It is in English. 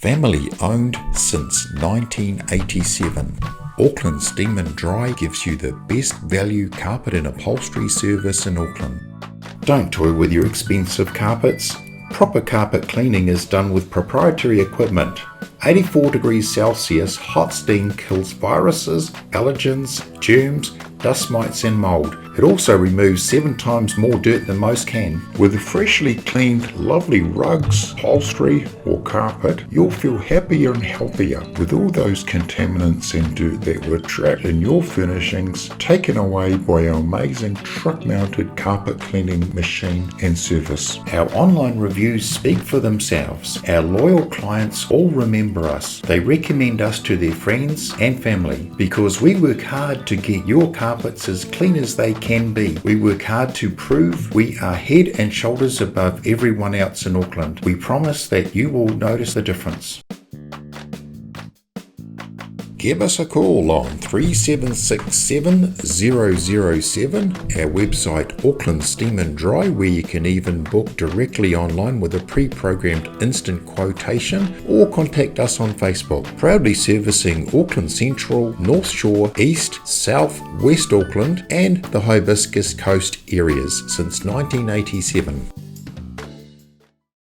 Family owned since 1987. Auckland Steam and Dry gives you the best value carpet and upholstery service in Auckland. Don't toy with your expensive carpets. Proper carpet cleaning is done with proprietary equipment. 84 degrees Celsius hot steam kills viruses, allergens, germs, dust mites and mould. It also removes 7 times more dirt than most can. With freshly cleaned, lovely rugs, upholstery or carpet, you'll feel happier and healthier with all those contaminants and dirt that were trapped in your furnishings taken away by our amazing truck-mounted carpet cleaning machine and service. Our online reviews speak for themselves. Our loyal clients all remember us. They recommend us to their friends and family because we work hard to get your carpets as clean as they can be. We work hard to prove we are head and shoulders above everyone else in Auckland. We promise that you will notice the difference. Give us a call on 3767 007, our website Auckland Steam and Dry, where you can even book directly online with a pre-programmed instant quotation, or contact us on Facebook. Proudly servicing Auckland Central, North Shore, East, South, West Auckland and the Hibiscus Coast areas since 1987.